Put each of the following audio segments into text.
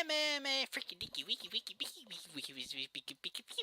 MMA freaky dicky wiki wiki wiki wiki wiki wiki wiki wiki wiki wiki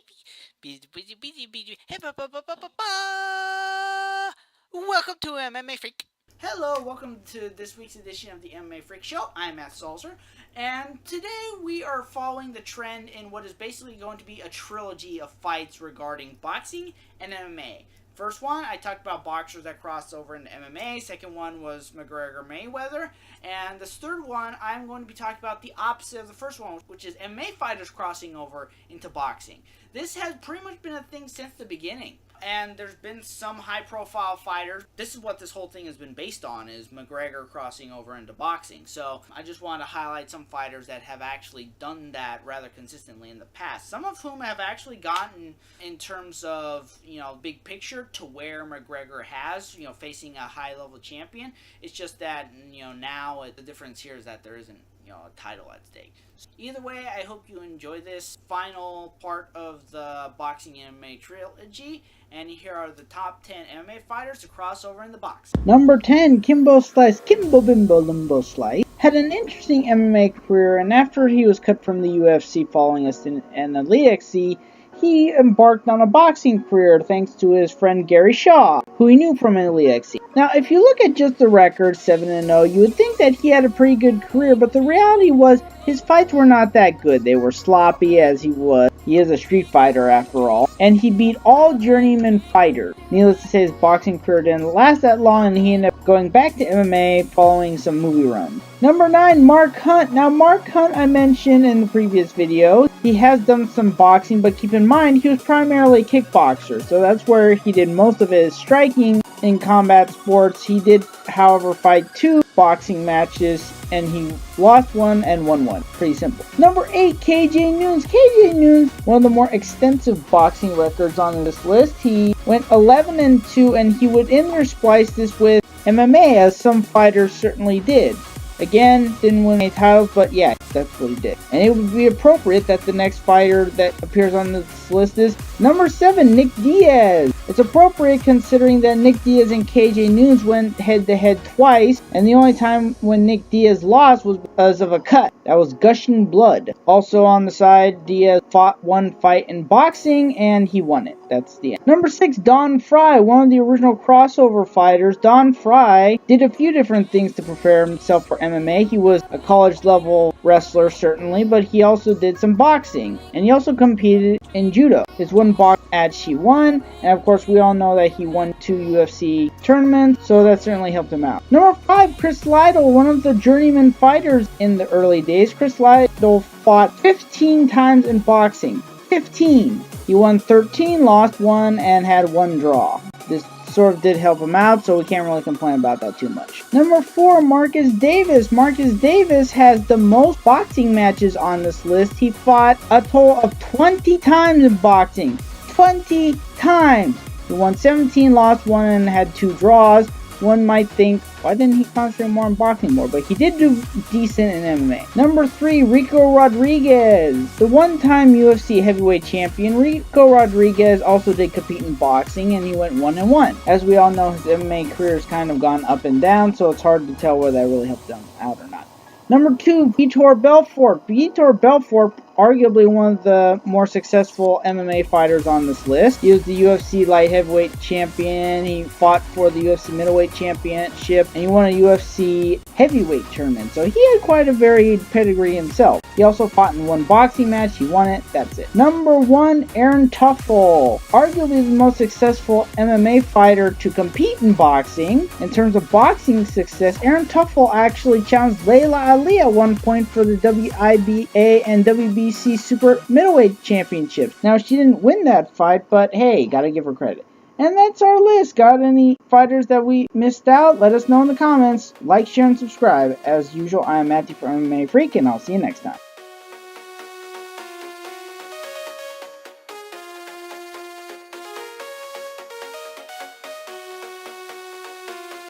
wiki Welcome to MMA Freak. Hello, welcome to this week's edition of the MMA Freak Show. I'm Matt Salzer, and today we are following the trend in what is basically going to be a trilogy of fights regarding boxing and MMA. First one, I talked about boxers that crossed over into MMA. Second one was McGregor-Mayweather. And this third one, I'm going to be talking about the opposite of the first one, which is MMA fighters crossing over into boxing. This has pretty much been a thing since the beginning. And there's been some high-profile fighters. This is what this whole thing has been based on, is McGregor crossing over into boxing. So I just want to highlight some fighters that have actually done that rather consistently in the past. Some of whom have actually gotten, in terms of, big picture, to where McGregor has, facing a high-level champion. It's just that, now the difference here is that there isn't, a title at stake. So either way, I hope you enjoy this final part of the boxing MMA trilogy. And here are the top 10 MMA fighters to cross over in the box. Number 10, Kimbo Slice. Kimbo Bimbo Limbo Slice had an interesting MMA career, and after he was cut from the UFC following a stint in the LEXC, he embarked on a boxing career thanks to his friend Gary Shaw, who he knew from LEXC. Now, if you look at just the record, 7-0, you would think that he had a pretty good career, but the reality was his fights were not that good. They were sloppy, as he was. He is a street fighter after all, and he beat all journeyman fighters. Needless to say, his boxing career didn't last that long, and he ended up going back to MMA following some movie runs. Number 9, Mark Hunt. Now, Mark Hunt I mentioned in the previous video. He has done some boxing, but keep in mind, he was primarily a kickboxer, so that's where he did most of his striking in combat sports. He did, however, fight 2 boxing matches, and he lost 1 and won 1. Pretty simple. Number 8, KJ Noons. KJ Noons, one of the more extensive boxing records on this list. He went 11-2, and he would intersplice this with MMA, as some fighters certainly did. Again, didn't win any titles, but yeah, that's what he did. And it would be appropriate that the next fighter that appears on this list is number 7, Nick Diaz. It's appropriate considering that Nick Diaz and KJ Noons went head-to-head twice, and the only time when Nick Diaz lost was because of a cut. That was gushing blood. Also on the side, Diaz fought 1 fight in boxing, and he won it. That's the end. Number 6, Don Fry, one of the original crossover fighters. Don Fry did a few different things to prepare himself for MMA. He was a college-level wrestler, certainly, but he also did some boxing, and he also competed in judo. His one box match he won, and of course we all know that he won 2 UFC tournaments, so that certainly helped him out. Number 5, Chris Lytle, one of the journeyman fighters in the early days. Chris Lytle fought 15 times in boxing. 15! He won 13, lost 1, and had 1 draw. This sort of did help him out, so we can't really complain about that too much. Number 4, Marcus Davis. Marcus Davis has the most boxing matches on this list. He fought a total of 20 times in boxing. 20 times! He won 17, lost 1, and had 2 draws. One might think, why didn't he concentrate more on boxing more? But he did do decent in MMA. Number 3, Rico Rodriguez. The one-time UFC heavyweight champion, Rico Rodriguez also did compete in boxing, and he went 1-1. As we all know, his MMA career has kind of gone up and down, so it's hard to tell whether that really helped him out or not. Number 2, Vitor Belfort. Vitor Belfort, arguably one of the more successful MMA fighters on this list. He was the UFC light heavyweight champion. He fought for the UFC middleweight championship, and he won a UFC heavyweight tournament. So he had quite a varied pedigree himself. He also fought in 1 boxing match. He won it. That's it. Number 1, Aaron Tuffle. Arguably the most successful MMA fighter to compete in boxing. In terms of boxing success, Aaron Tuffle actually challenged Layla Ali at one point for the WIBA and WBC Super Middleweight Championships. Now, she didn't win that fight, but hey, gotta give her credit. And that's our list. Got any fighters that we missed out? Let us know in the comments. Like, share, and subscribe. As usual, I am Matthew for MMA Freak, and I'll see you next time.